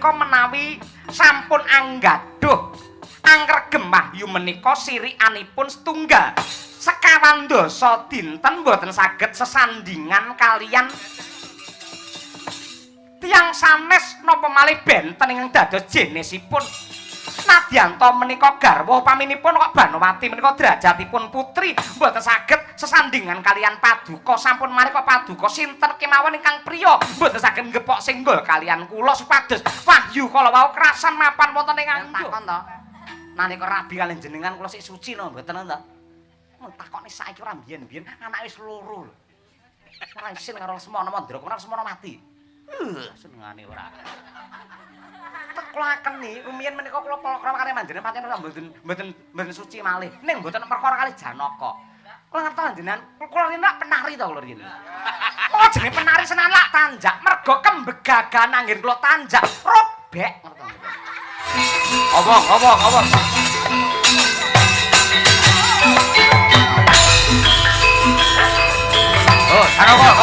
menika menawi sampun anggaduh angregem wahyu menika sirikanipun setunggal sekawan dasa dinten boten saged sesandingan kalian tiyang sanes napa malih benten ingkang dados jenisipun nadyanto menika garwa paminipun kok Banowati menika derajatipun putri mboten saged sesandingan kalian Paduka sampun mari kok Paduka sinten kemawon ingkang priya mboten saged ngepok singgol kalian kula supados wahyu kala wau krasan mapan wonten ing takon to nalika rabi kalian jenengan kula sik suci no mboten to takoni saiki ora biyen-biyen anake wis loro ora isin karo Lesmana Mandraka ora Lesmana mati senengane ora kula keni rumiyin menika kula palakrama kali manjenengan pancen mboten suci malih ning mboten perkara kali Janaka kula ngertos njenengan kula nek penari to kula riyen kula jenenge penari senan lak tanjak mergo kembegagan anggen kula tanjak robek ngertos obong oh Janaka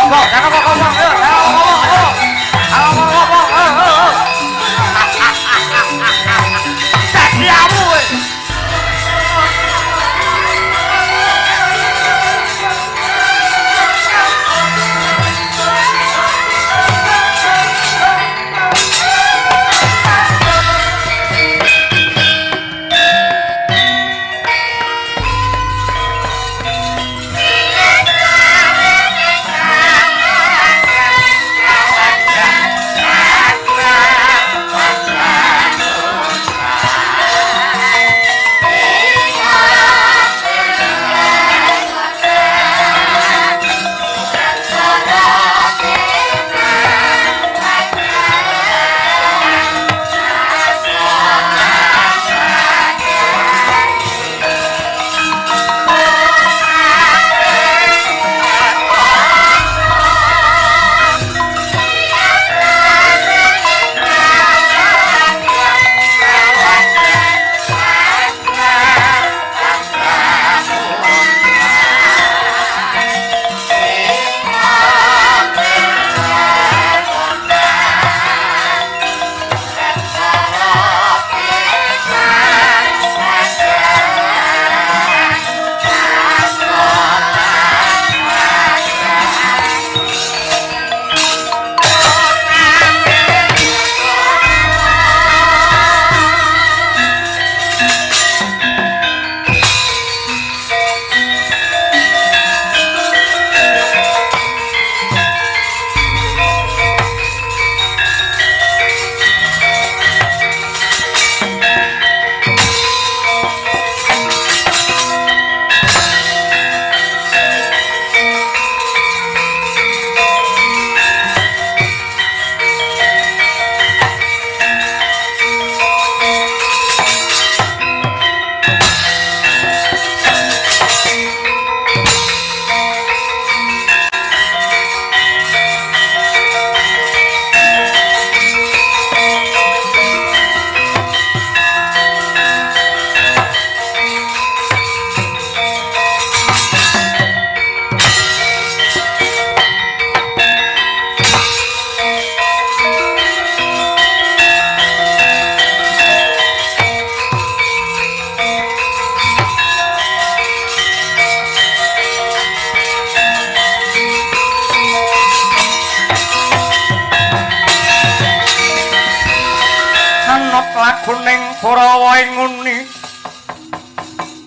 laguning Kurawa nguni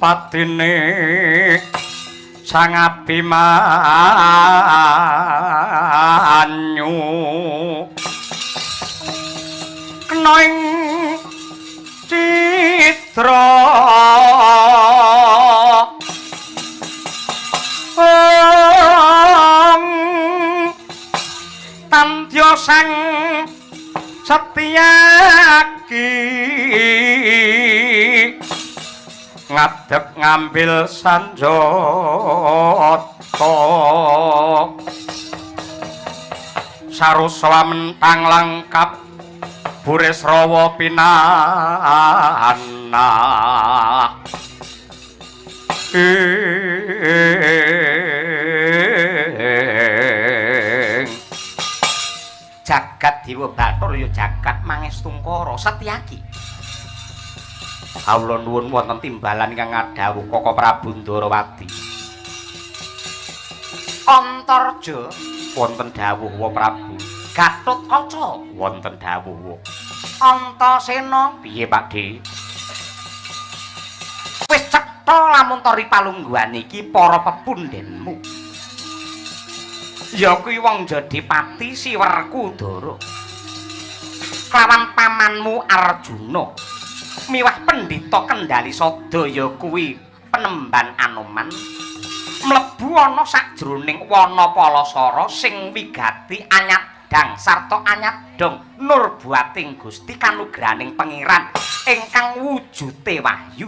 patine sang Abimanyu kena ing citra tantya sang Setyaki ngadeg ngambil sanjata saruswa mentang langkap Burisrawa pinana jagat Dewa Bathara ya jagat Mangestungkara Setyaki. Kawula nuwun wonten timbalan ingkang ngadhawuh Koko Prabu Ndarawati. Antarja wonten dawuh wa Prabu. Gatotkaca wonten dawuh wa. Antasena piye Pakde? Wis cetha lamun tori palungguhan iki para pepundhenmu. Ya kuwi wong Jodipati Siwerkudara. Klawan pamanmu Arjuna. Miwah pendhita Kendali Sada ya kuwi Penemban Anoman. Mlebu ana sajroning wana Palasara sing wigati anyadang sarta anyadong nurbuating Gusti kanugrahaning pangeran ingkang wujute wahyu.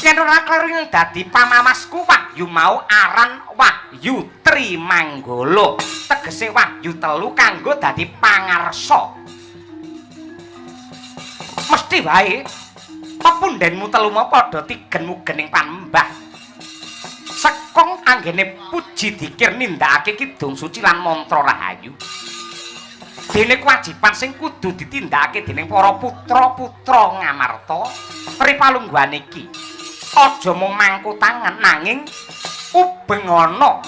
Yen ora kleru dadi pamamasku wahyu mau aran Wahyu Trimanggala, tegese wahyu telu kanggo dadi pangarsa. Mesti wae pepundhenmu telu mau padha tigen mugening panembah. Sekong anggene puji dikir nindakake kidung suci lan mantra rahayu. Dene kewajiban sing kudu ditindakake dening para putra-putra Ngamarta ripalungguhan iki. Aja mung mangku tangan nanging ubeng ana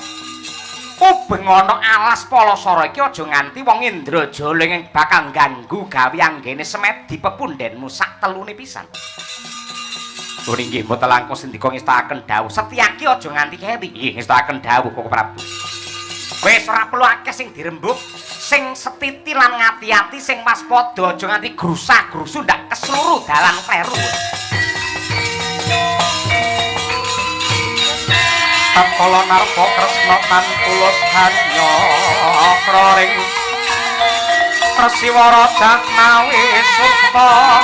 alas Palasara iki aja nganti wong Indrajala ing bakal ganggu gawe anggene semedi pepundhenmu sak telune pisan. Oh inggih mboten langkung sendika ngestakaken dawuh Setyaki aja nganti keri. Nggih ngestakaken dawuh Koko Prabu. Wis ora perlu akeh sing dirembug, sing setiti lan ngati-ati, sing waspada aja nganti grusah-grusu ndak kesluru dalan kleru. Kala narpa kresna tan tulus hanya kroring Prasiwara Jahnawi Sukma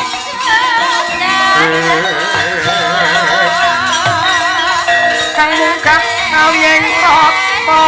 kang munggah kaliyeng rata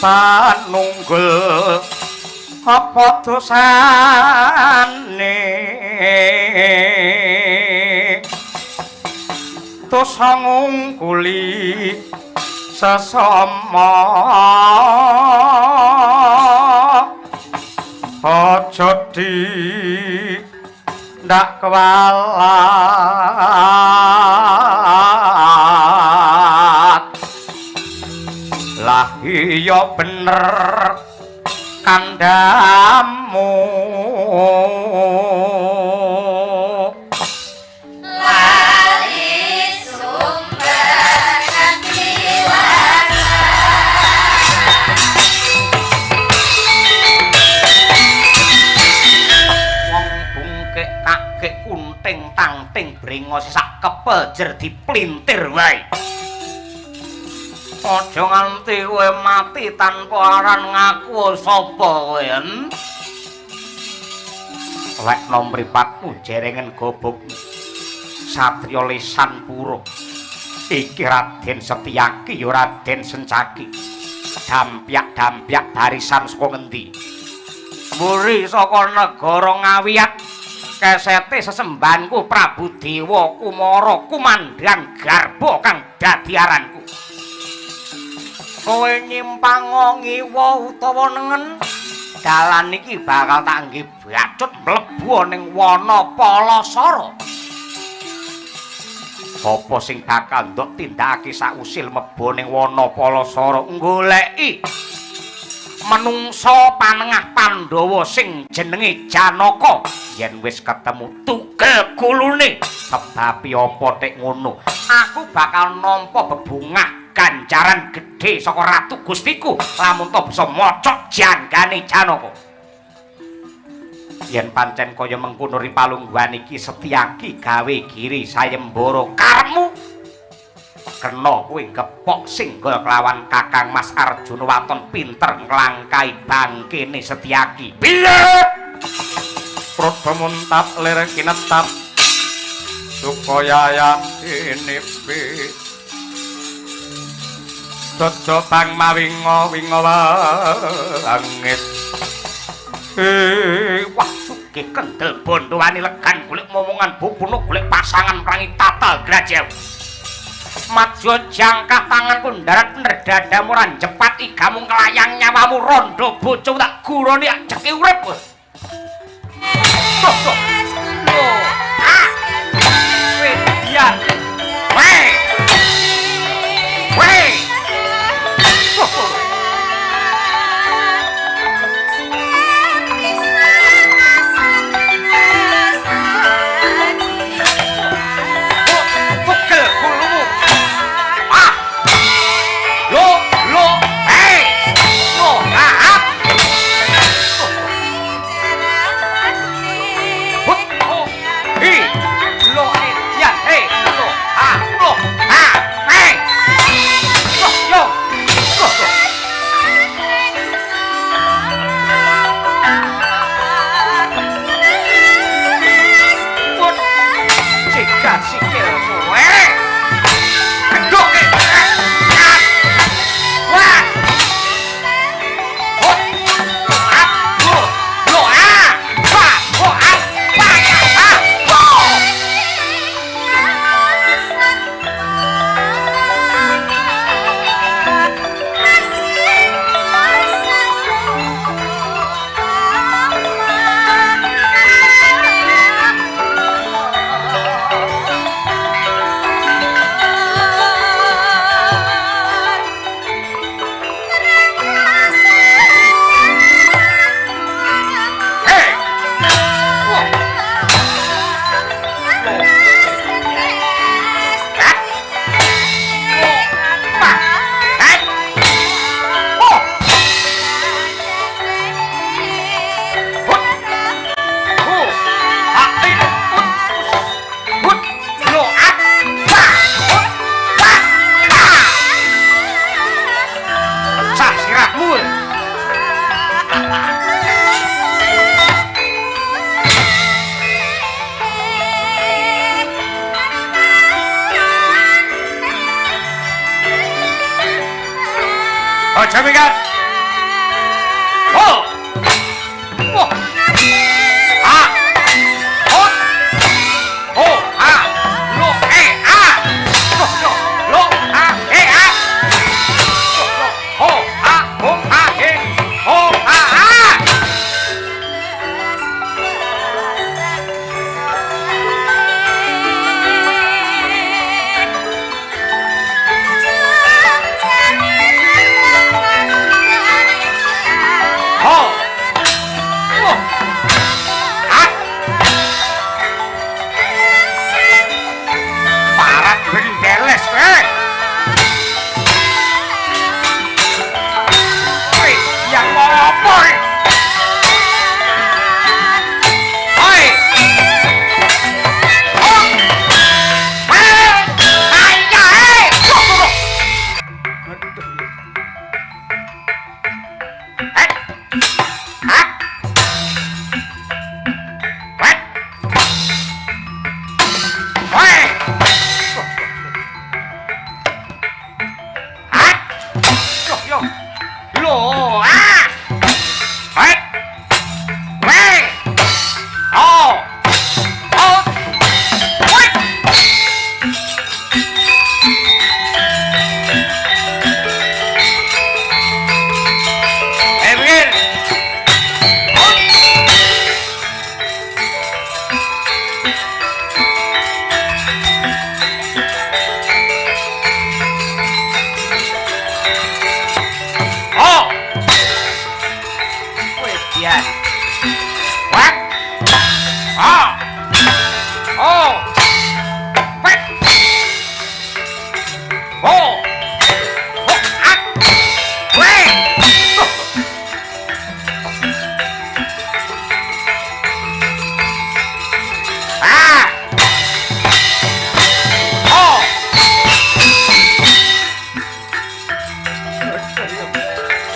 panunggul apa dosane dosa ngungkuli sesama aja di ndak kewalat lah iya bener kandamu lali sumber kanthi pejer diplintir wae. Aja nganti kowe mati tanpa aran ngaku sapa kowe. Lek nom mripatmu jerengen gobokmu. Satriya lisan pura. Iki Raden Setyaki ya Raden Sencaki. Dampyak-dampyak barisan saka ngendi? Muri saka negara Ngawiat. Kesete sesembahanku Prabu Dewa Kumara Kumandan Garba kang dadi aranku. Kowe nyimpang ngiwa utawa nengen, dalan iki bakal tak nggih bacut mlebu ning wana Palasara. Apa sing bakal ndok tindakake sausil mlebu ning wana Palasara goleki menungsa panengah Pandhawa sing jenenge Janaka. Yen wis ketemu tugel kulune, sebabi apa tek ngono, aku bakal nampa bebungah ganjaran gedhe saka ratu Gustiku lamun to bisa mocok janggane Janaka. Yen pancen kaya mengkono ripalungguhan iki Setyaki gawe giri sayembara karepmu, kena kowe gepok singgol kelawan Kakang Mas Arjuna Waton pinter nglangkai bangkene Setyaki. Piye? Prodha muntap lir kinetap supaya yakini Dodo bang mawinga winga wangit. Wah sugih kendel bondo wani legan golek momongan bubuno golek pasangan prangi tatal grajew. Maju jangkah tanganku ndarat nerdadamu ran jepat igamu kelayang nyawamu rondo bojo tak guroni ak jeki urip. Ya. Weh. Weh. Jamikan. Oh. Oh. Ah. Oh. Oh. Ah. Lo ah. Lo lo ah ah. Oh ah oh ah oh ah.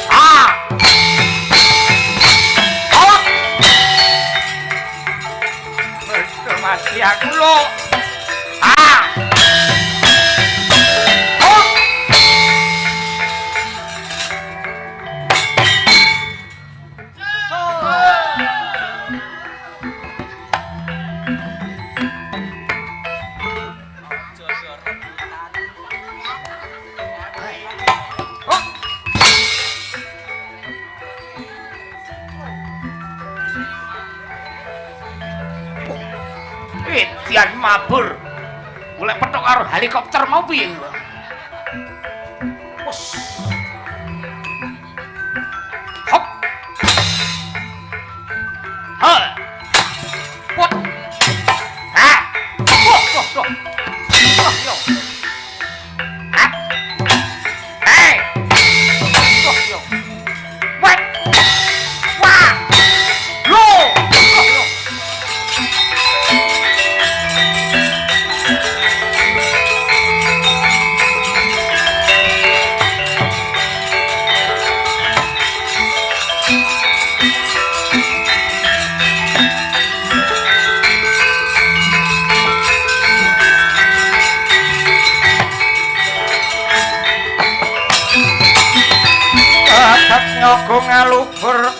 Ah. Oh. Mati aku lo. Ah. Oh. Edian mabur. Golek petok karo helikopter mau piye? Wes. Hop. Ha. Put. Ha. Wah. Wah, yo. Ha. Hey. Wah, yo. Wah. Wah. Lo. Nyogo ngalubur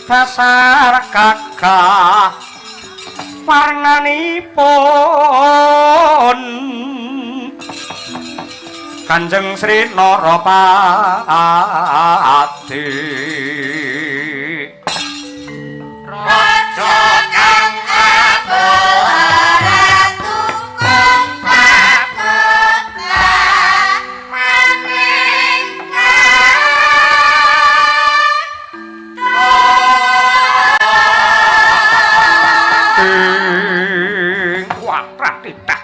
pasar kakak warnanipun Kanjeng Sri Narapati Raja kang ratu kumpak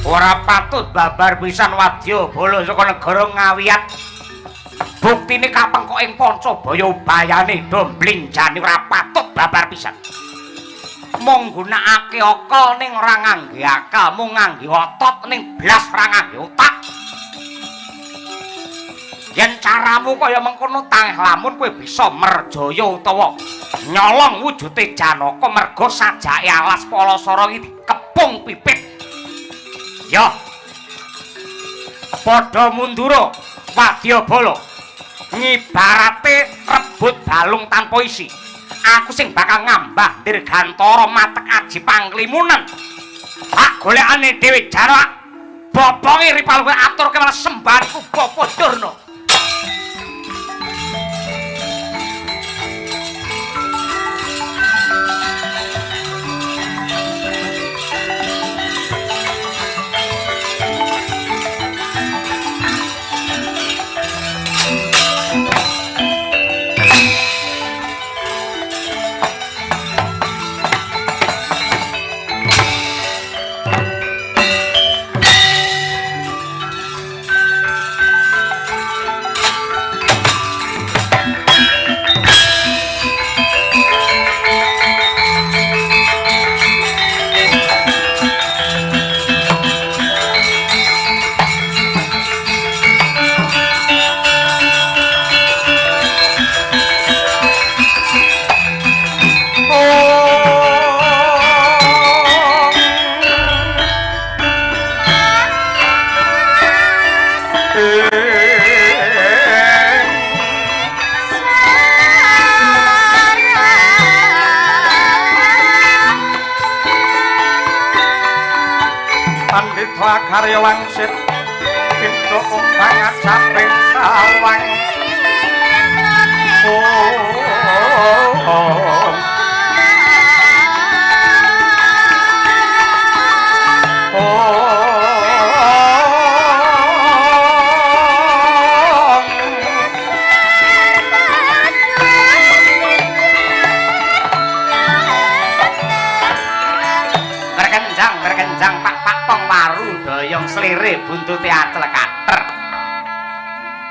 ora patut babar pisan Wadyabala saka negara Ngawiyat. Buktine kapengkok ing Pancabaya bayane dombling jane ora patut babar pisan. Mung gunakake akal ning ora ngangge akal, mung ngangge otot ning blas ora ngangge otak. Yen caramu kaya mengkono tangeh lamun kowe bisa merjaya utawa nyolong wujude Janaka merga sajake alas Palasara iki dikepung pipit. Yo. Padha mundura Wadyabala. Ngibarate rebut balung tanpa isi. Aku sing bakal ngambah dirgantara matek aji panglimunan. Hak golekane dhewe jarak. Boponge ripal kowe aturke malah sembahku Bapa Durna. Karya wangsit pintu umbangan caping sawang berkenjang pak tong waru doyong selire buntute atel kater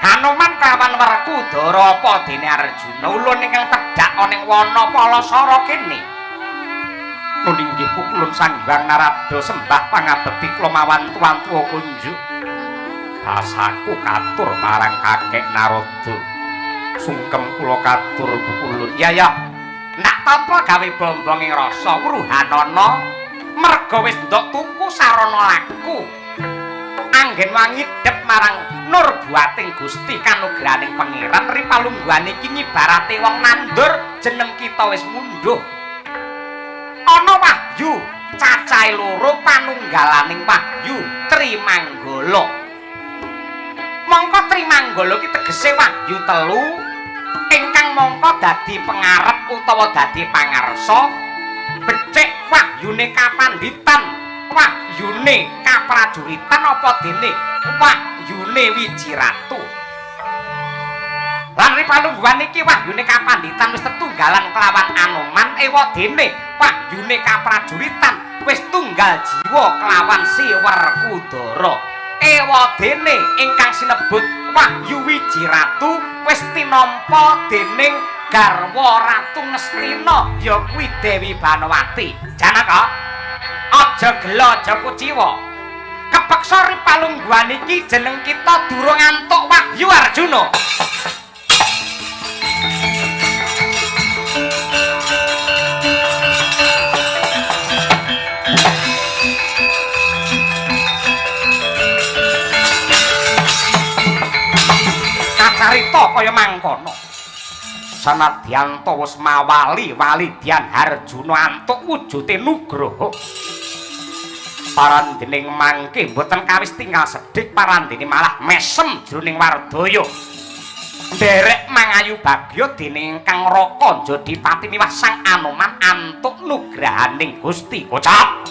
Hanuman kawan Werkudara apa dene Arjuna ulun ingkang tedhak ana ing wana Palasara kene nun inggih pukulun Sang Hyang Narada sembah pangabekti kula mawan tuan tuwa kunjuk basaku katur marang kakek Narada. Sungkem kula katur Ulun. Ya ya. Nak tampa gawe bombonging rasa Wruhanana merga wis ndok tuku sarana laku. Anggen wangi dep marang Nurbuating Gusti kanugrahaning pangeran ripalungguhan iki nyibarate wong nandur jeneng kita wis munduh. Ana wahyu cacahe loro panunggalaning wahyu Trimanggala. Mongko Trimanggala ki tegese wahyu telu ingkang mongko dadi pengarep utawa dadi pangarsa becik wahyune kapanditan, wahyune kaprajuritan apa dene wahyune Wiji Ratu. Lan ripalungguhan iki wahyune kapanditan wis tetunggalan kelawan Anoman ewa dene wahyune kaprajuritan wis tunggal jiwa kelawan Si Werkudara. Ewa dene ingkang sinebut wahyu Wiji Ratu wis tinampa dening garwa Ratu Ngastina ya kuwi Dewi Banawati. Janaka aja gelo aja kuciwa. Kepeksa ripalungguhan iki jeneng kita durung antuk wahyu Arjuna. Kacarita kaya mangkono. Sanadyan ta wis mawali Walidyan Harjuna antuk wujude nugraha. Parandening mangke mboten kawis tinggal sedhik, parandene malah mesem jroning wardaya. Nderek mangayu bagya dene ingkang Raka Jodipati miwah Sang Anoman antuk nugrahaning Gusti. Kocap.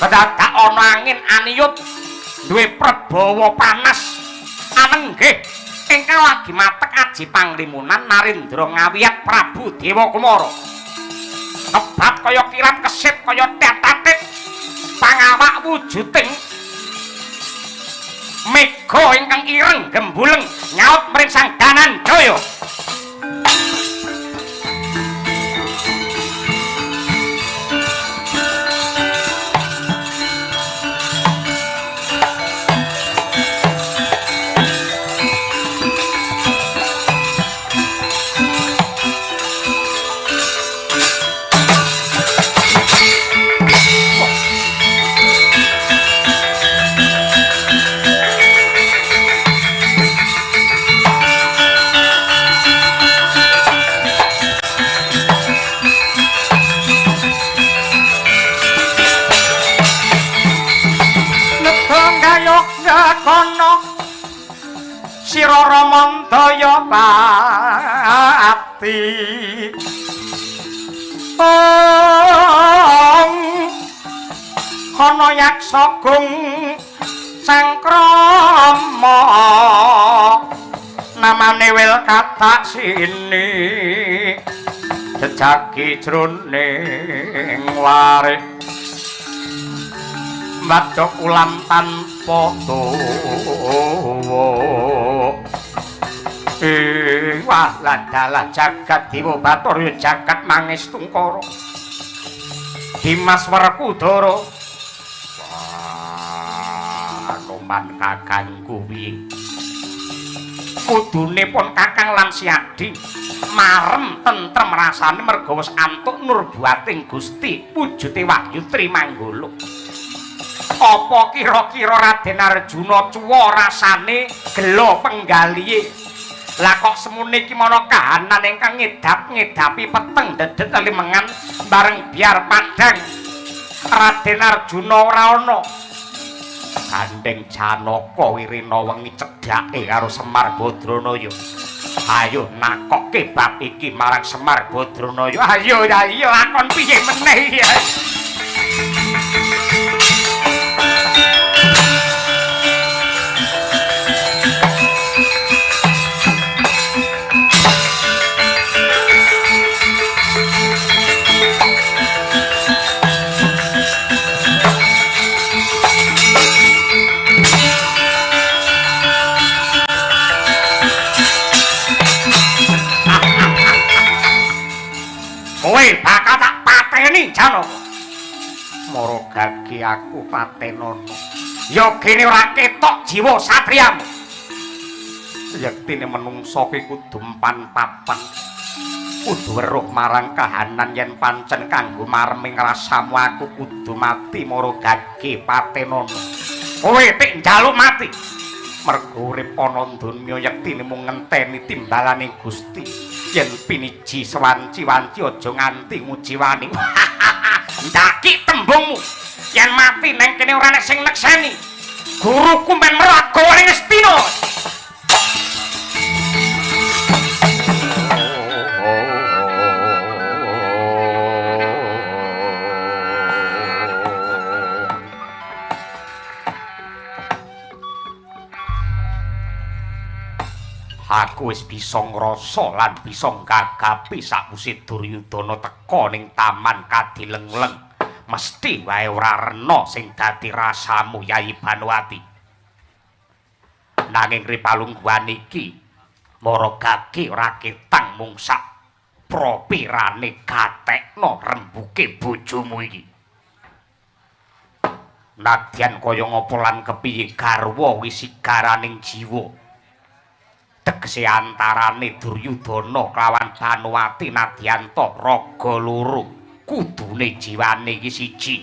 Kedadak ana angin aniyut duwe prabawa panas anenggih ingkang lagi matek aji panglimunan Narendra ngawiyat Prabu Dewa Kumara. Tebat kaya kilat kesit kaya tetatit pangawak wujuding mega ingkang ireng gembuleng nyaut mring Sang Dananjaya. Kono Sira Ramandaya pati ana yaksa gung cangkrama namane wil katak sini jejaki jroning waris madhok ulam tanpa dawa. Wah ladalah jagat Dewa Bathara jagat Mangestungkara Dimas Werkudara. Wah Anoman kakang kuwi kudune pun kakang lan siadi marem tentrem rasane merga wis antuk Nurbuating Gusti wujude wahyu Trimanggala. Apa kira-kira Raden Arjuna cuwa rasane gelo penggalihe? Lah kok semune iki mana kahanan ingkang ngedap-ngedapi peteng dedet limengan bareng biar padang. Raden Arjuna ora ana. Gandeng Janaka Wirina wengi cedhake karo Semar Badranaya. Ayo nakokke bab iki marang Semar Badranaya. Ayo lakon piye meneh ya. Kowe bakal tak pateni Janaka. Mara gagi aku patenana. yogene ora ketok jiwa satriyamu. Yektine menungsa kuwi kudu empan-papan. Kudu weruh marang kahanan yen pancen kanggo marming rasamu aku kudu mati mara gage patenono. Kowe tik njaluk mati. Mergo urip ana donya yektine mung ngenteni timbalane Gusti. Yen piniji sewanci-wanci aja nganti mujiwani. Ndaki tembungmu. Yen mati neng kene ora nek sing nekseni. Guruku men meragawa ning Astina. Aku wis bisa ngrasa lan bisa gagapi sakwise Duryudana teka ning taman Kadilengleng. Mesti wae ora rena sing dadi rasamu Yayi Banowati. Nanging ripalungguhan iki mara gage ora ketang mung sak propirane gatekno rembuke bojomu iki. Nadyan kaya ngapa lan kepiye garwa wisigaraning jiwa. Tegese antarane Duryudana kelawan Banowati Nadyanta raga loro kudune jiwane iki siji.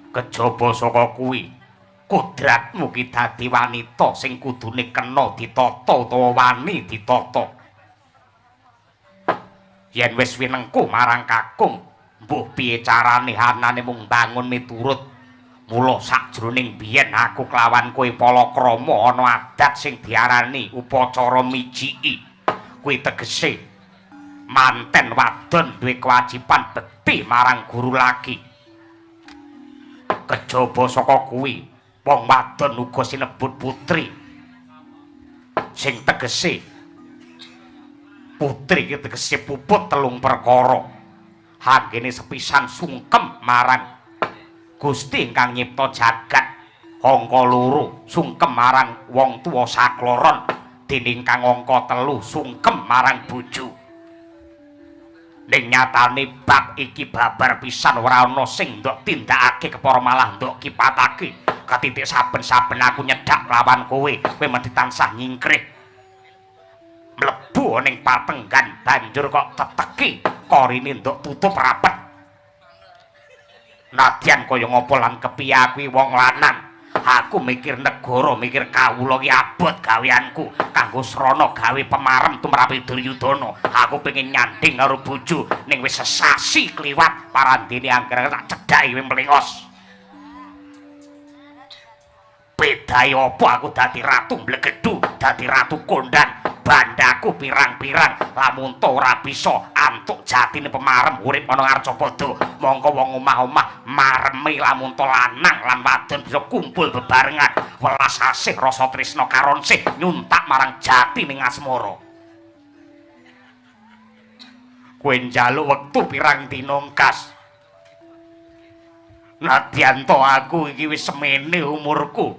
Kejaba saka kuwi kodratmu ki dadi wanita sing kudune kena ditata utawa wani ditata. Yen wis winengku marang kakung, mbuh piye carane anane mung bangun miturut. Mula sakjroning biyen aku kelawan kowe palakrama ana adat sing diarani upacara mijiki. Kuwi tegese manten wadon duwe kewajiban bekti marang guru lagi. Kejaba saka kuwi wong wadon uga sinebut putri. Sing tegese putri iki tegese puput telung perkara. Hanggene sepisan sungkem marang Gusti ingkang nyipta jagat, angka loro sungkem marang wong tuwa sakloron, dene ingkang angka telu sungkem marang bojo. Ning nyatane bab iki babar pisan ora ana sing ndok tindakake kepara malah ndok kipatake. Katitik saben-saben aku nyedak lawan kowe mesti tansah nyingkrih. Mlebu ning patenggan banjur kok teteki korine ndok tutup rapet. Nadyan kaya ngapa lan kepiye kuwi wong lanang. Aku mikir negara, mikir kawula ki abot gaweanku kanggo srana gawe pemarem tumrape Duryudana. Aku pengen nyanding karo bojo ning wis sesasi kliwat parandene angger tak cedhaki wing mlengos. Bedae apa aku dadi ratu Mblegedu, dadi ratu kondang. Bandaku pirang-pirang lamun to ora bisa antuk jatine pemarem urip ana Arcapada. Mongko wong omah-omah mareme lamun to lanang lan wadon bisa kumpul bebarengan welas asih rasa tresna karonsih nyuntak marang jati ning asmara. Kowe njaluk wektu pirang dina engkas. Nadyanta aku iki wis semene umurku.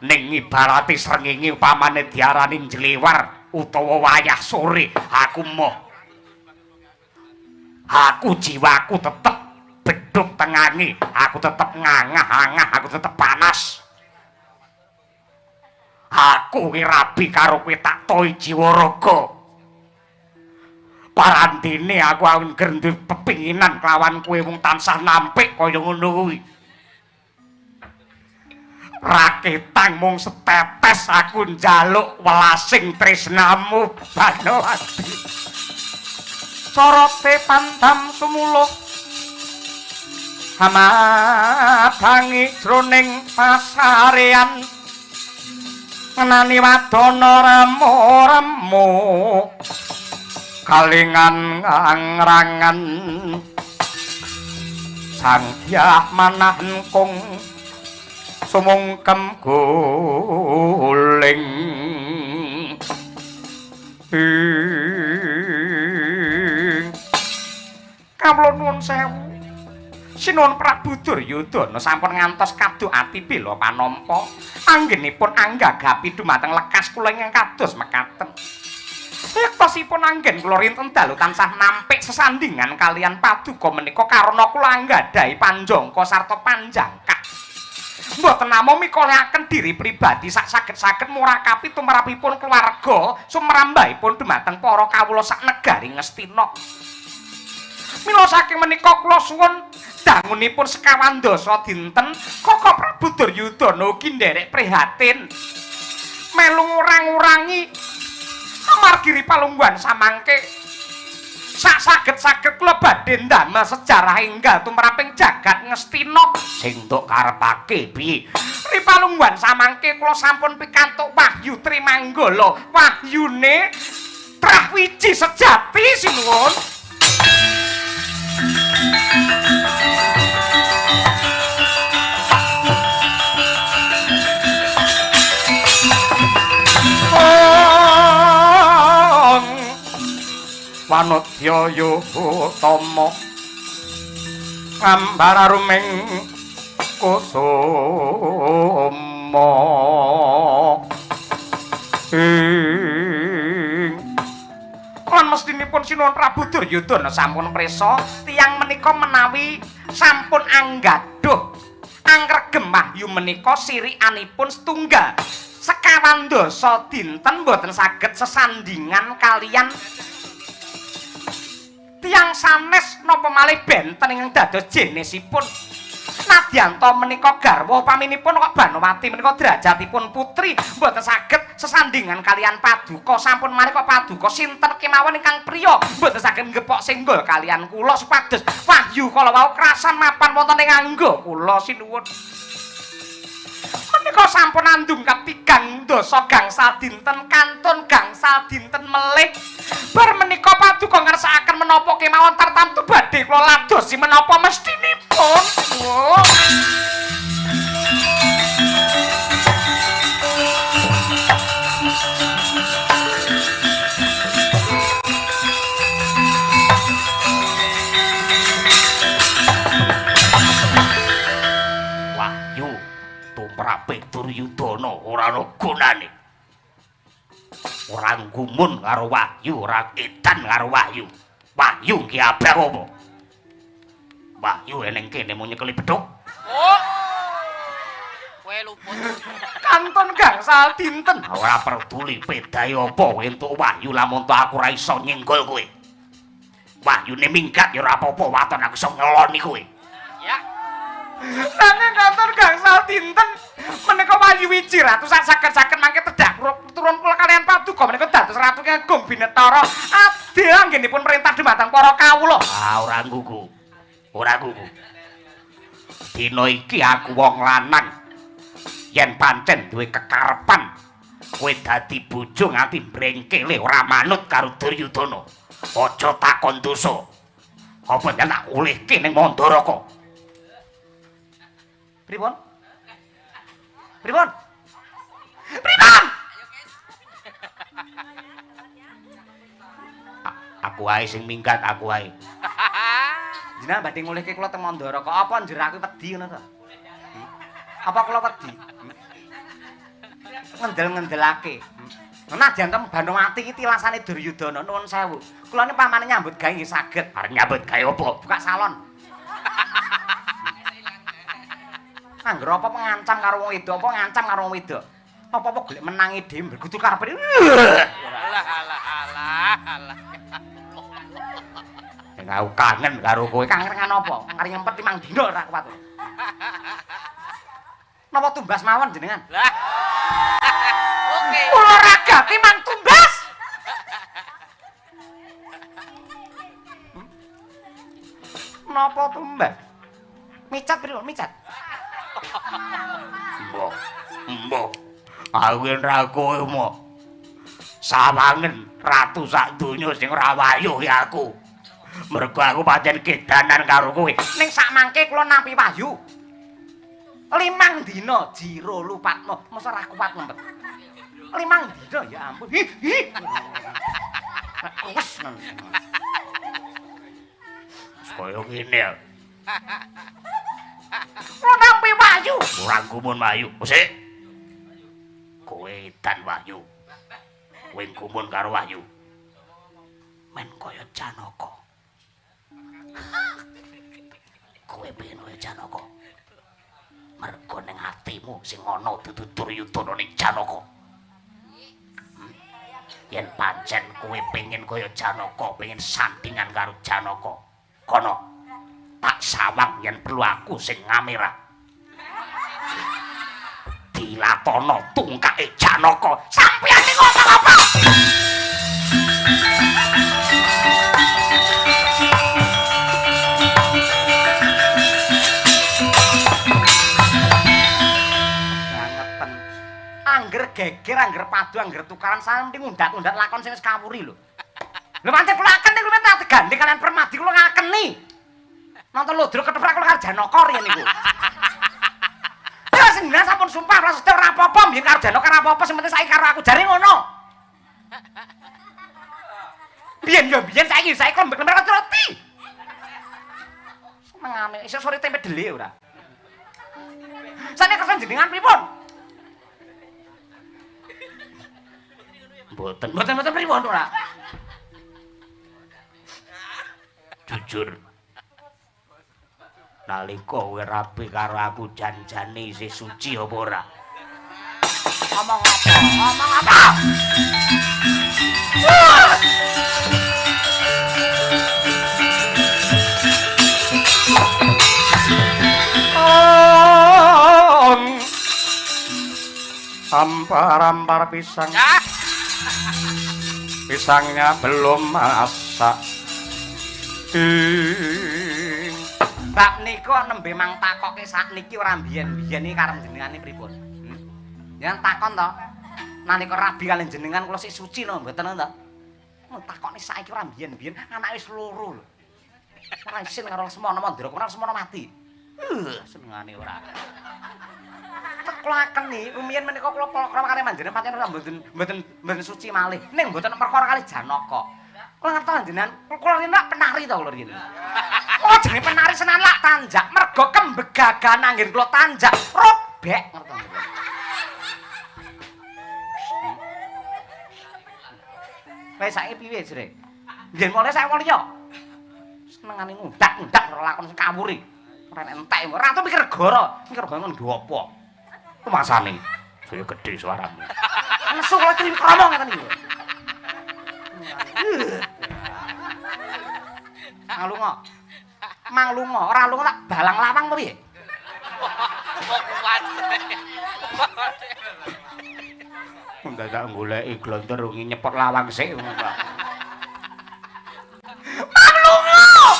Ning ibarate srengenge upamane diarani njlewar utawa wayah sore aku moh. Aku jiwaku tetep bedhug tengange, aku tetep ngangah-angah, aku tetep panas. Aku ki rabi karo kowe tak tohi jiwa raga. Parandene aku angger duwe pepinginan kelawan kowe mung tansah nampik kaya ngono kuwi. Raketang mung setetes aku njaluk welasing tresnamu Banowati. Corote pantam sumuluh hamadangi jroning pasarean ngenani wadana remo-remo kalingan ngrangan sang hyah manah engkung sumungkem guling kawula nuwun sewu sinuwun Prabu Duryudana sampun ngantos kaduk ati bela panampa anggenipun anggagapi dumateng lekas kula ingkang kados mekaten. Yektosipun anggen kula rinten dalu tansah nampik sesandingan kalian paduka menika karana kula anggadhahi panjangka sarta panjangkah Mboten namung mikolaken diri pribadi sak saged-saged murakapi tumrapipun keluarga sumrambahipun dumateng para kawula sak negari Ngastina. Mila saking menika kula suwun dangunipun sekawan dasa dinten Koko Prabu Duryudana ugi nderek prihatin melu ngurang-urangi amargi ripalungguhan samangke sak saged-saged kula badhe ndamel sejarah enggal tumraping jagat Ngastina sing tuk karepake piye ripalungguhan samangke kula sampun pikantuk wahyu Trimanggala wahyune Trahwiji sejati sinuwun. Wanodya Utama ngambara ruming kusuma lan mestinipun Sinuwun Prabu Duryudana sampun prisa tiyang menika menawi sampun anggaduh angregem wahyu menika sirikanipun setunggal sekawan dasa dinten boten saged sesandingan kaliyan tiyang sanes napa malih benten ingkang dados jenisipun nadyanto menika garwa paminipun kok Banowati menika derajatipun putri boten saged sesandingan kaliyan Paduka sampun mari kok Paduka sinten kemawon ingkang priya boten saged nggepok singgol kaliyan kula supados wahyu kala wau krasan mapan wonten ing angga kula sinuwun menika sampun andung katigang dasa gangsal dinten kantun gangsal dinten melih bar menika Paduka ngersakaken menapa kemawon tartamtu badhe kula ladosi menapa mestinipun. Wahyu tumrape Duryudana ora ana gunane. Ora gumun karo wahyu, ora edan karo wahyu. Wahyu ki abeh apa? Wahyu eneng kene mau nyekeli bedhug. Oh. Kowe luput. Kantun gangsal dinten. Ora peduli pedahe apa entuk wahyu lamun to aku ora iso nyenggol kowe. Wahyune minggat ya ora apa-apa waton aku iso ngeloni kowe. Ya. Nanging kantun gangsal dinten menika wahyu wiji ratu saged-saged mangke tedhak turun kula kaliyan Paduka menika dados Ratu Agung Binetara adil anggenipun perintah dumateng para kawula. Ah ora nggugu. Ora nggugu. Dina iki aku wong lanang. Yen pancen duwe kekarepan kowe dadi bojo nganti brengkele ora manut karo Duryudana. Aja takon dosa. Apa yen tak olehke ning Mandaraka. Pripun? Pripun? Pripun? Aku wae sing minggat aku wae. Jenengan badhe ngolehke kula teng Mandaraka apa njer aku wedi ngono to? Apa kula wedi? Ngendel-ngendelake. Nadyan tem Banowati iki tilasane Duryudana nuwun sewu. Kula niki pamane nyambut gawe nggih saged. Arep nyambut gawe apa? Buka salon. Angger apa ngancam karo wong wedok, apa ngancam karo wong wedok. Apa-apa golek menangi dhewe berkutu karepe. Alah. Nek aku kangen karo kowe. Kangen apa? Mari nyempet 5 dina ora kuat. Napa tumbas mawon jenengan? Lah. Oke. Olahraga timang tumbas. Napa tumbas? Micat pripun micat? Mbok. Aku yen ra kowe mo. Sawangen ratu sak donya sing ora wayuh ya aku. Mergo aku pancen kedanan karo kowe. Ning sak mangke kula nampi wahyu. 5 dina jiro lupatno, mosok ora kuat ngempet. 5 dina ya ampun. Wes. Kaya ngene ya. Kula nampi wahyu. Ora gumun wahyu. Sik. Kowe edan wahyu. Kowe gumun karo wahyu. Men kaya Janaka. Kowe pengen kaya Janaka. Mergo ning atimu sing ana dudu Duryudana ning Janaka. Yen pancen kowe pengin kaya Janaka, pengin sandingan karo Janaka, kono tak sawang yen perlu aku sing ngamera. Dilatono tungkake Janaka. Sampeyan iki ngomong apa? Angger geger, angger padu, angger tukaran sampe ngundat-undat lakon sing wis kawuri lho. Lho pancen kula akeni kuwi tak gandeng kalian Permadi kula ngakeni. Nonton Lodro keteprak kula karo Janaka riyen niku. Ya sing sampun sumpah prasetyo ora apa-apa, mbiyen karo Janaka ora apa-apa, sing penting saiki karo aku jare ngono. Biyen yo biyen saiki kok mbek-mbek roti. Senengane iso sore tempe dele ora. Sane kersa jenengan pripun? Mboten pripun ora? Jujur. Nalika kowe rabi karo aku janjane isih suci apa ora? Ngomong apa? Ngomong apa? Ampar-ampar pisang. Pisangnya belum masak. Bab niku nembe mang takoke sakniki ora biyen-biyen iki karep jenengane pripun? Jangan takon to. Nalika rabi kalian jenengan kula sik suci no mboten to. Takokne saiki ora biyen-biyen anake wis loro lho. Ora isin karo Lesmana Mandra, ora Lesmana mati. Senengane ora. Kula akeni rumiyin menika kula palakrama kali manjenengan pancen ora mboten suci malih. Ning mboten perkara kali Janaka. Kula ngertos jenengan, kula riyen penari to kula riyen. Kula jenenge penari senan lak tanjak, mergo kembegagan anggen kula tanjak robek ngertos. Wes saiki piye, Jre? Njen mulai sak mulya. Senengane ngundak-undak karo lakon sing kawuri. Ora entek, ora tau mikir negara, mikir bangun ndopo. Masane saya gede suaramu. Nesu kula tri kromong ngeten iki. Manglunga, ora lunga tak balang lawang to piye? Kuat. Dadak goleki glontor wingi nyepot lawang sik ngono Pak. Manglunga!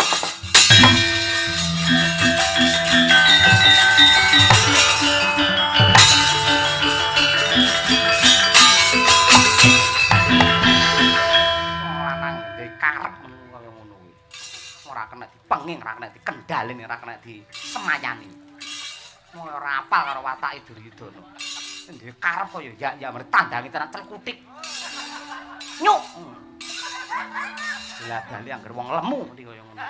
Penging ra kena dikendhaleni, ra kena disemayani. Mulai ora apal karo watake Duryudana. Dhewe karep kaya ya tandangi tenan celkutik. Nyuk. Lah bali angger wong lemu iki kaya ngono.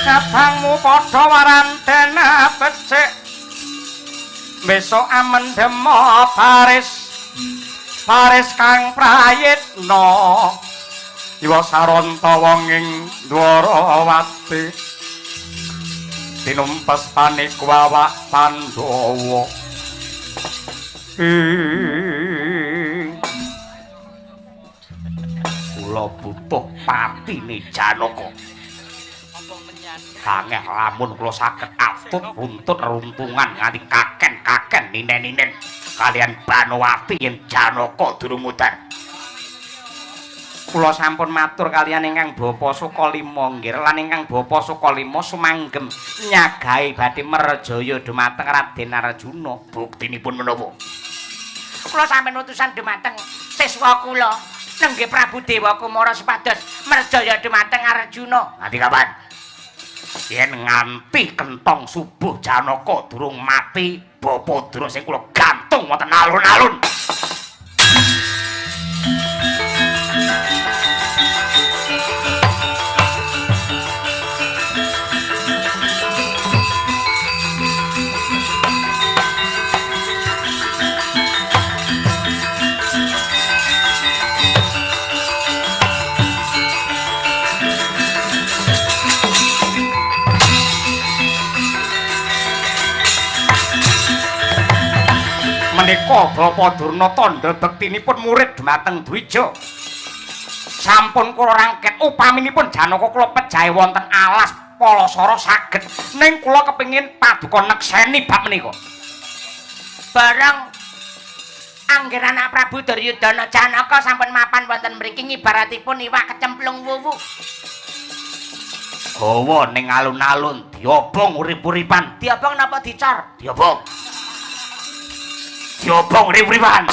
Abangmu padha warantena becik besok amendemo Paris kang prayitna Iwa Saranta wonging Dwarawati tinumpes panikwa Pandhawa kula butuh patine Janaka. Kangeh lamun kula saged atut runtut runtungan nganti kaken ninen-ninen kalian Banowati yen Janaka durung mudhar. Kula sampun matur kaliyan ingkang Bapa Sukalima nggih lan ingkang Bapa Sukalima sumanggem nyagahi badhe merjaya dumateng Raden Arjuna. Buktinipun menapa? Kula sampeyan utusan dumateng siswa kula nenggih Prabu Dewa Kumara supados merjaya dumateng Arjuna. Nanti kapan? Yen nganti kentong subuh Janaka durung mati, Bapa Dura sing kula gantung wonten alun-alun. Menika Bapa Durna tandha bektinipun murid dhumateng Dwija. Sampun kula rangket upaminipun Janaka kula pejahe wonten alas Palasara saged ning kula kepengin paduka nekseni bab menika. Bareng angger anak Prabu Duryudana Janaka sampun mapan wonten mriki ngibaratipun iwak kecemplung wuwu. Gawa ning alun-alun diobong urip-uripan. Diobong napa dicor? Diobong. Diobong urip-uripan.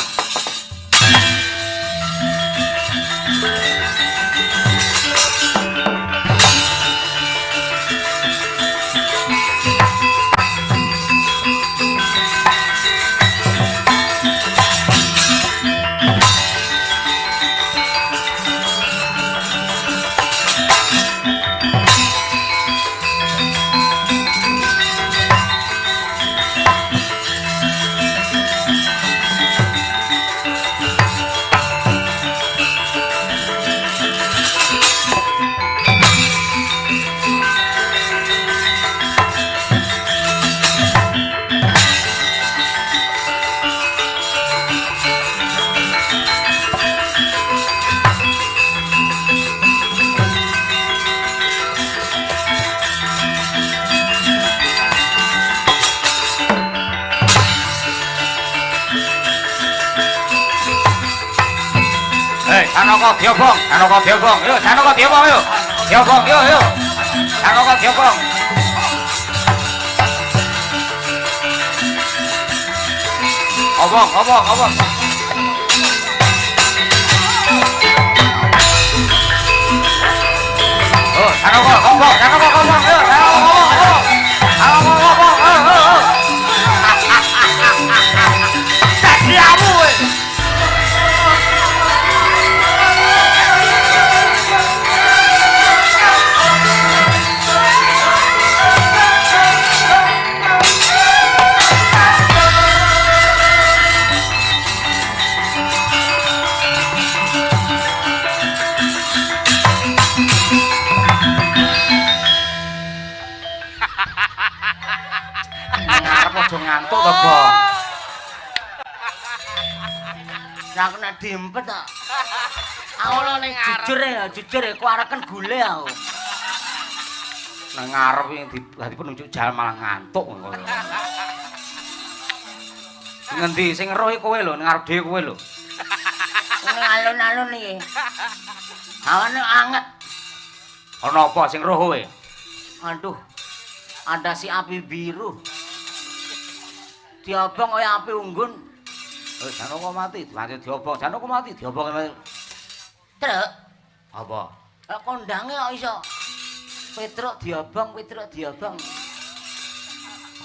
Janaka diobong, Janaka diobong, yo Janaka diobong yo. Diobong yo yo. Janaka diobong. Obong, obong, obong. Oh, Janaka obong, Janaka obong yo, Janaka obong, obong. Janaka obong, oh. Dadi amu kowe. Aja ngantuk to, Bong. Lah kena diempet kok. Aku lho ning jujur ya, ku areken gule aku. Nang ngarep iki dadi penunjuk jalan malah ngantuk kok. Ngendi sing roh iki kowe lho, ngarep dhewe kowe lho. Ning alun-alun iki. Awane anget. Ana apa sing roh kowe? Aduh. Ada si api biru. Diobong kaya api unggun. Janaka mati, lanjut diobong. Janaka mati, diobong. Truk. Apa? Kondange kok iso. Petruk diobong, Petruk diobong.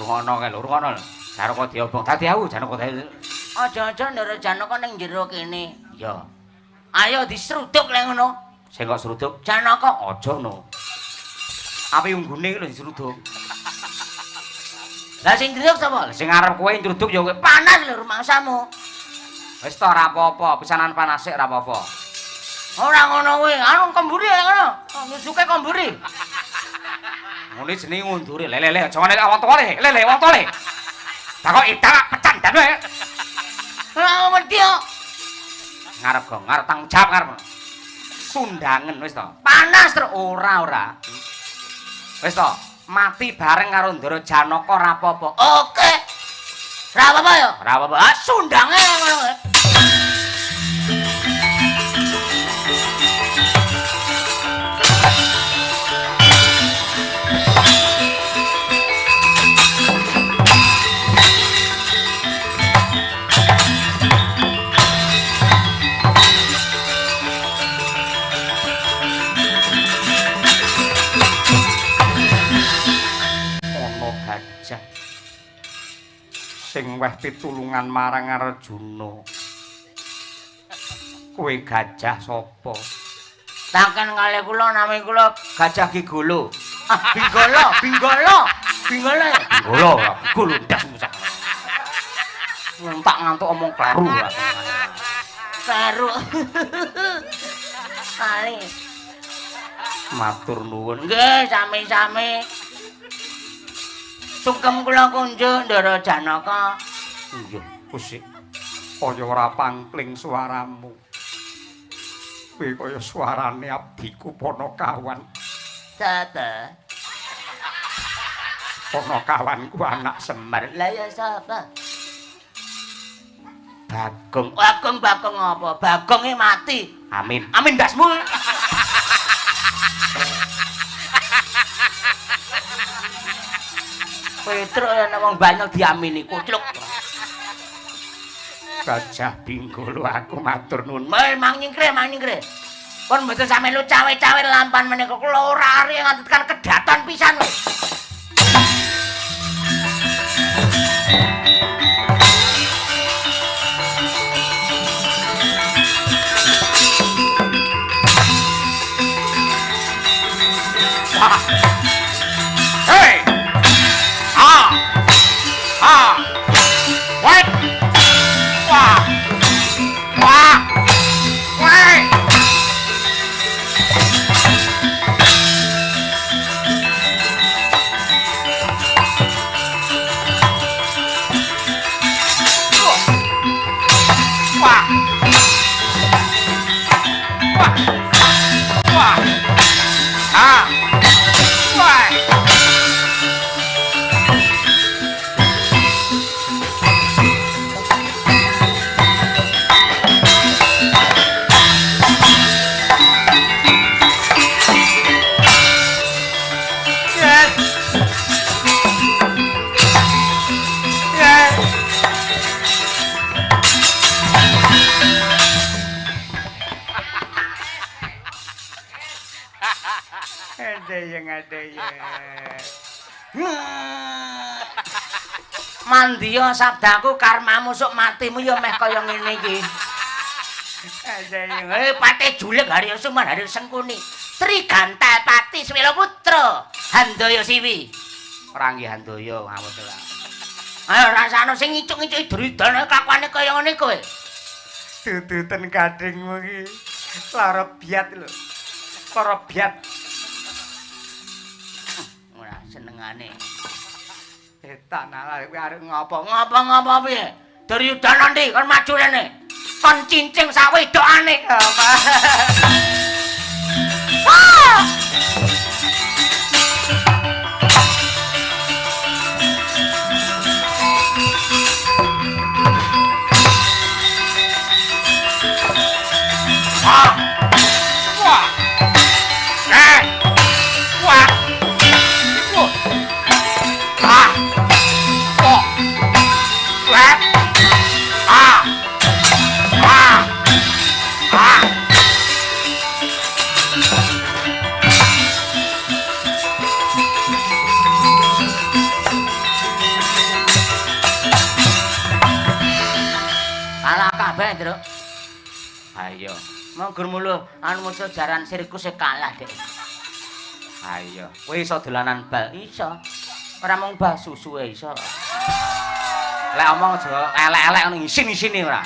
Rungono kae lho, rungono. Janaka diobong. Dadi aku Janaka dadi. Aja-aja ndara Janaka ning jero kene. Iya. Ayo diseruduk lek ngono. Sing kok seruduk? Janaka aja ngono. Api unggune iki lho diseruduk. Lah sing ndruk sapa? Sing arep kowe ndruduk ya kowe panas lho rumangsamu. Wis ta ora apa-apa, pisanan panas sik ora apa-apa. Ora ngono kowe, anu kemburi ya ngono. Nusuke kemburi. Ngene jenenge ngundure. Lele aja ngene wong tuwa le, lele wong tuwa le. Takok idak pecan dan wae. Ora wedi kok. Ngarep kok, ngarep tanggung jawab ngarep. Sundangen wis ta. Panas terus ora. Wis ta. Mati bareng karo Ndara Janaka ora apa-apa. Oke. Ora apa-apa ya? Ora apa-apa. Ah, sundange ngono. sing weh pitulungan marang Arjuna. Kowe gajah sapa? Taken kalih kula nami kula Gajah Gigolo. Binggolo. Golo ndas musak. Tak ngantuk omong kleru. Karo. Kali. Matur nuwun. Nggih, sami-sami. Sungkem kula kunjuk Ndara Janaka. Iya, Gusti. Kaya ora pangkling suaramu. Kowe kaya suarane abdiku Panakawan. Sapa? Panakawanku anak Semar. Lah ya sapa? Bagong. Bagong apa? Bagonge mati. Amin. Amin dasmu. Petruk ana wong banyak diamini kucluk. Gajah Binggolo aku matur nuwun. Mang nyingkre. Pun mboten sampe lu cawe-cawe lampan menika kula ora ari nganti tekan kedaton pisan. Hey! Wait! Wah! Wait! Mandiya sabdaku karmamu sok matimu ya meh kaya ngene iki. Pate julek hari suman hari sengkuni. Triganta pati swela putra. Handaya siwi. Ora nggih Handaya ngawut lho. Ayo rasane sing ngicuk-ngicuki dridane kelakuane kaya ngene kowe. Duduten gadingmu iki lara biat lho. Lara biat. Ora senengane. Etan ala kowe arep ngopo? Ngapa piye? Duryudana ndi kon maju rene. Kon cincing sak wedokane. Ndro. Ayo. Monggur mulu anu musuh jaran sirkus e kalah, Dek. Ayo. Kowe iso dolanan bal? Iso. Ora mung bal susu e iso. Lek omong aja elek-elek ngono isin-isine ora.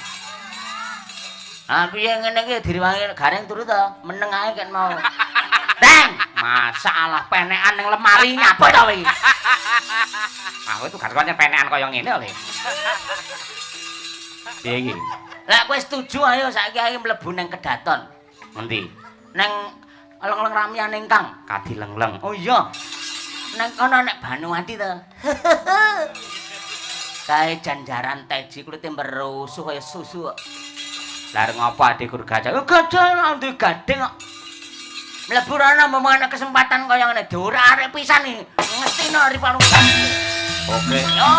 Ah piye ngene iki diriwangi gareng turu to, meneng ae kan mau. Deng, masalah penekan ning lemari nyapa to iki? Aku itu gak penekan kaya ngene lho. Piye iki? Lah kowe setuju ayo saiki ae mlebu ning kedaton. Ngendi? Ning leng-leng ramyane Kang. Kadilengleng. Oh iya. Ning kono nek Banuwati to. Kae janjaran teji kulite merusuh kaya susu kok. Lah ngopo adikku gajah? Gajah nang gading kok. Mlebu ana momone kesempatan kaya ngene ora arek pisan iki. Ngestina ari palung. Oke. Yo.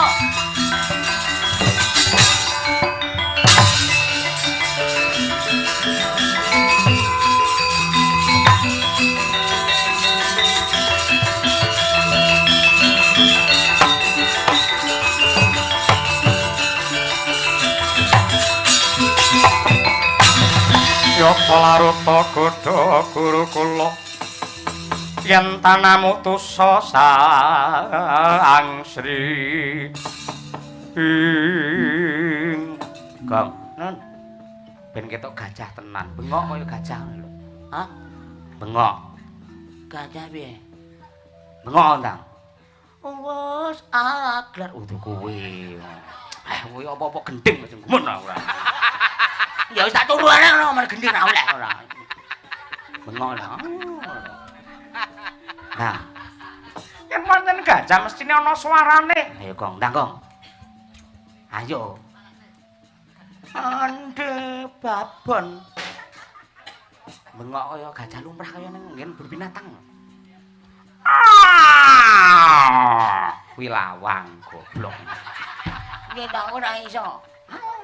Yapa laruta godha guru kula yen tanamu tusa sang Sri Gong nun ben ketok gajah tenan bengok kaya gajah lho Hah? bengok Gajah piye? bengok ndang Wes aglar utuh kuwi kuwi apa-apa gending macam ngono ora ya wis tak turu ae ora men gendhi ra oleh ora. bengok lah nah yen wonten gajah mestine ana suarane ayo Gong ndang Gong ayo ande babon bengok kaya gajah lumrah kaya ning nggen berbinatang kuwi lawang goblok Yen tak ora iso.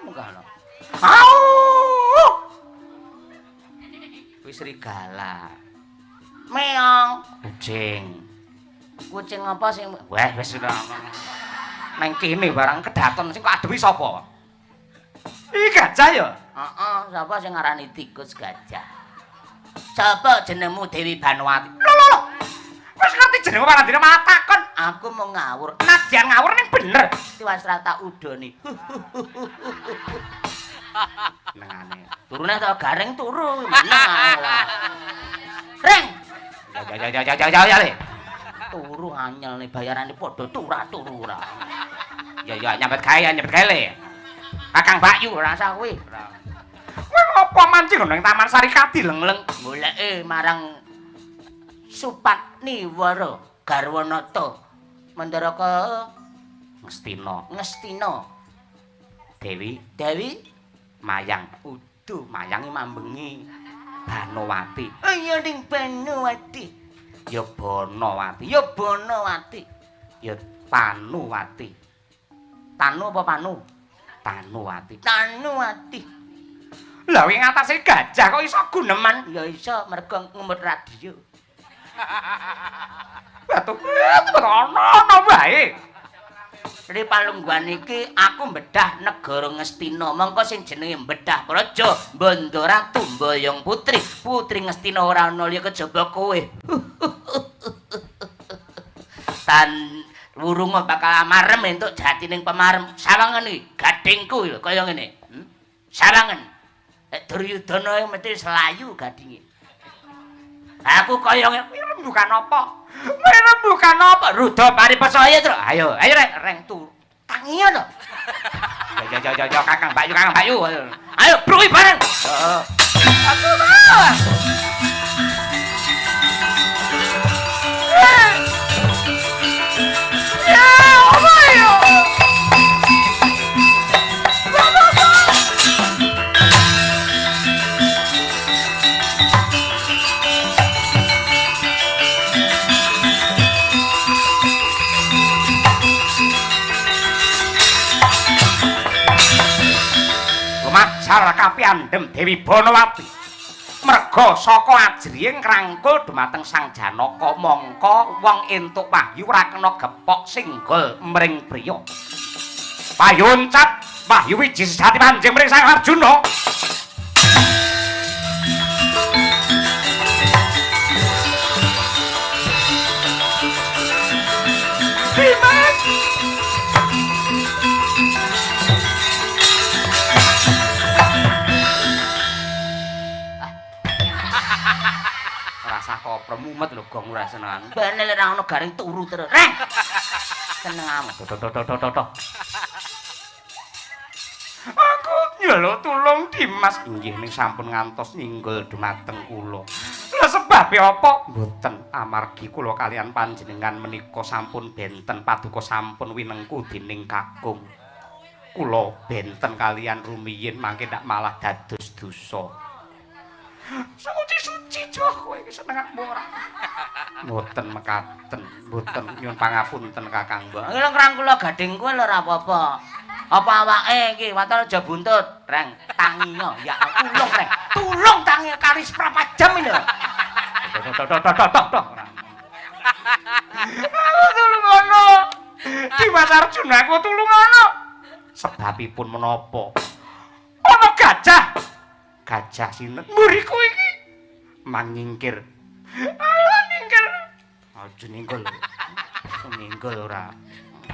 Munggah lho. Kuwi serigala Meong. kucing Kucing apa sing wis ora nang kene barang kedaton sing kok adewi sapa iki gajah ya Heeh, sapa sing ngarani tikus gajah? Sapa jenengmu Dewi Banwati? lho wis ngerti jenengmu parandene malah takon Aku mau ngawur. nadyan ngawur ning bener Tiwas rata udoni. nengane Turune ta gareng turu meneng ae lah. Reng, ya le turu anyel nih bayarane padha turu ora. ya nyambet gawe le Kakang Bakyu Rasa kuwi. kowe ngopo mancing nang Taman Sarikadi leng-leng Goleke marang Supatniwara Garwanata Mandaraka Ngestina Dewi Mayang Uduh Mayangi mambengi Banowati iya ning Banowati. ya Bonowati Ya Bonowati. ya Tanuwati Tanu apa Panu? Tanuwati Tanuwati. lha wing atase gajah kok iso guneman Ya iso mergo ngemut radio. batu ono wae Ri palungguhan iki aku mbedah negara Ngastina. Mengko sing jenenge mbedah praja Bandara Tumbayong Putri. Putri Ngastina ora ana liya kejaba kowe. Tan wurung bakal amarem entuk jatining pemarem. Sawangen iki gadingku lho kaya ngene. Sawangen. Duryudana mesti selayu gadinge. Aku kaya rembukan apa? Rembukan apa? Rudha paripesaya, Tru. Ayo reng tu. Tangi to. Ya Kakang Bakyu. Ayo bruwi bareng. Aku mau. Ya, apa ya? Lumajar kapiandhem Dewi Bonowati merga saka ajriying ngrangkul dumateng Sang Janaka mangka wong entuk wahyu ora kena gepok singgol mring priya payuncat wahyu wiji sejati panjing mring Sang Arjuna Dimas rasa kopro mumet lho gong ora senengan. Bene lek ora ono garing turu terus. Reng. Seneng amat. Toh. Aku nyeluk tulung Dimas. Inggih ning sampun ngantos ninggul dumateng kula. Lah sebabe apa? Mboten amargi kula kalian panjenengan menika sampun benten paduka sampun winengku dening kakung. Kula benten kalian rumiyin mangke ndak malah dados dosa. Suci joh kowe iki senenganmu ora. Mboten mekaten, mboten nyuwun pangapunten Kakang Mbak. Iki lho ngrangkula gading kowe lho ora apa-apa. Apa awake iki watal aja buntut, Reng. Tanginya ya tulung, Reng. Tulung tangi karis prapat jam iki lho. Toh. Aku tulung ngono. Dimas Arjuna aku tulung ngono. Sebabipun menapa? Ana gajah. Gajah Sinet muriku iki. Mang nyingkir. Alah nyingkir. Aja ninggol. Ninggol ora.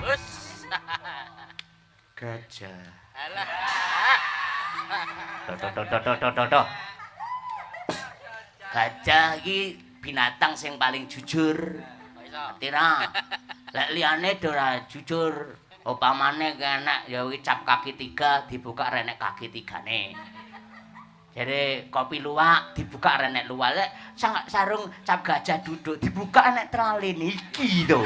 Bus. Gajah. Alah. Dodo. Gajah iki binatang sing paling jujur. Tira. Lek liyane ora jujur. Upamane enak ya kuwi cap kaki 3 dibuka renek kaki 3-ne. Jadi kopi luwak dibuka renek luwak. Lek sarung cap gajah duduk dibuka enek tralin iki to.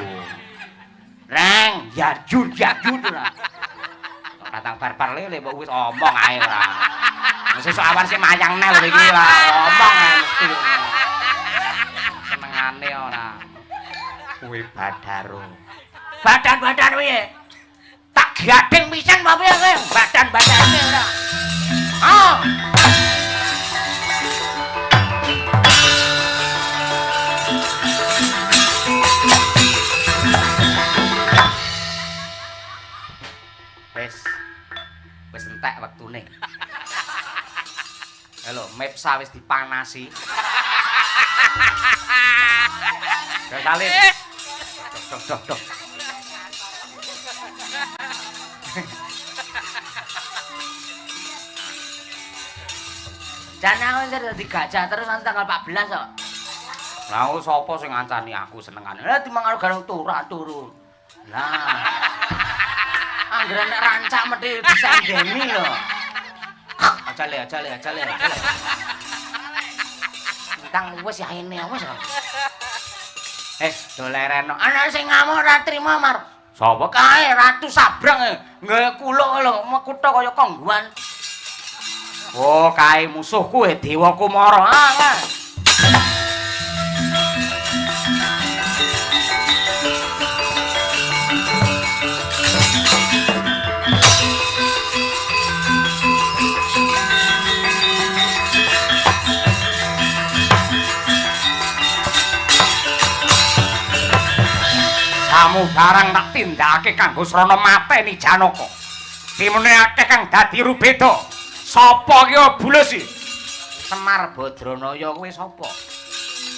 Reng, yajur ora. Katang barbar lele mbok wis omong ae ora. Sesuk awan sing mayang nel iki ora omong ae mesti. Senengane ora. Kuwi Badaro. Badan-badan piye? Tak gading pisan apa ya kowe? Badan-badane ora. Oh. Wis entek wektune. Halo, mepsa wis dipanasi. Salin. Dok. Jangan aku dadi gajah terus nanti tanggal 14 kok. Lah sapa sing ngancani aku senengane? Lah timang karo garung turu. Lah. Anggere nek rancak mesti bisa ndeni lho. Ajale. Entang wis ya ini wis. Dolereno. Ana sing ngamuk ora trima mar. Sapa Kae Ratu Sabrang nggawe kuluk lho, mekutha kaya kongguan. Oh, kae musuhku Dewa Kumara. Ah. Kamu barang tak tindakake kanggo srana mateni Janaka. Timune akeh kang dadi rubeda. Sapa ki bulus iki? Semar Badranaya kuwi sapa?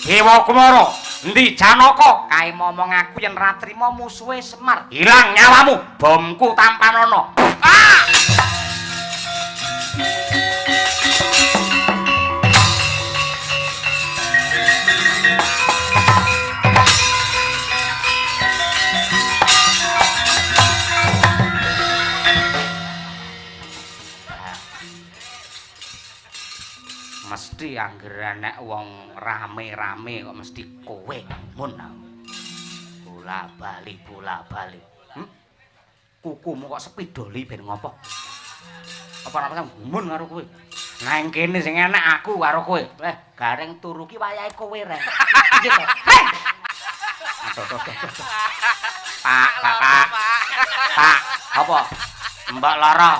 Dewa Kumara, endi Janaka? Kae momong aku yen ra trima musuhe Semar. Hilang nyawamu, bomku tampanana. Ah! Mesti anggere nek wong rame-rame kok mesti kowe mun. Bola-bali. Kukumu kok sepidoli ben ngopo? Apa-apa gumun karo kowe. Nang kene sing enak aku karo kowe. Gareng turu ki wayahe kowe reng. Iki to. Pak. Apa? Mbak Lara.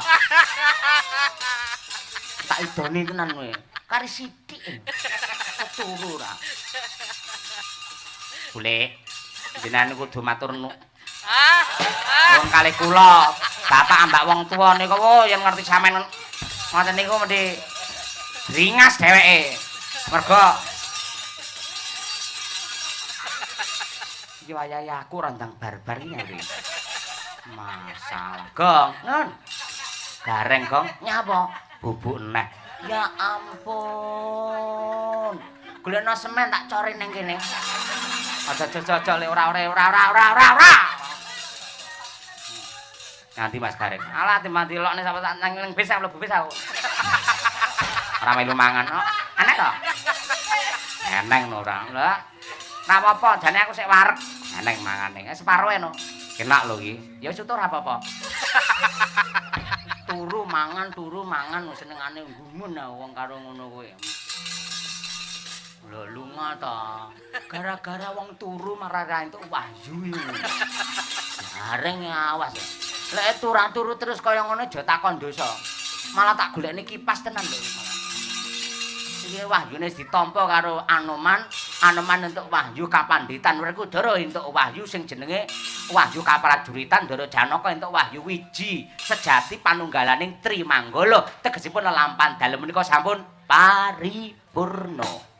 Tak idoni tenan kowe. Kari sithik. Turu ora. Bule, jenengan kudu matur wong kalih kula, bapak ambak wong tuwa niku yen ngerti sampean ngoten niku mesti ringas dheweke. Mergo iki wayahe aku randang barbar iki. Masalah. Gong, nun. Gareng, Gong. Nyapa? Bubuk neh. Ya ampun. Golekno semen tak corin ning kene. Aja lek ora. Nanti Mas Gareng. Alah timbang dilokne sampe tak nang bis mlebu bis aku. Ora melu mangan. Oh, enek to? Eneng no ora. Lah. Ora apa-apa, jane aku sik wareg. Eneng mangane. Separohe no. Enak lho iki. Ya sutur apa-apa. Turu mangan senengane gumun wong karo ngono kowe. Lho lunga to. Gara-gara wong turu marah entuk wahyu iki. Bareng awas. Lek turu terus kaya ngono aja takon dosa. Malah tak golekne kipas tenan lho malah. Iki wahyune ditampa karo Anoman entuk wahyu kapanditan. Werku Dara entuk wahyu sing jenenge wahyu kaprajuritan Ndara Janaka entuk wahyu wiji sejati panunggalaning Trimanggala tegesipun lelampan dalem menika sampun paripurna.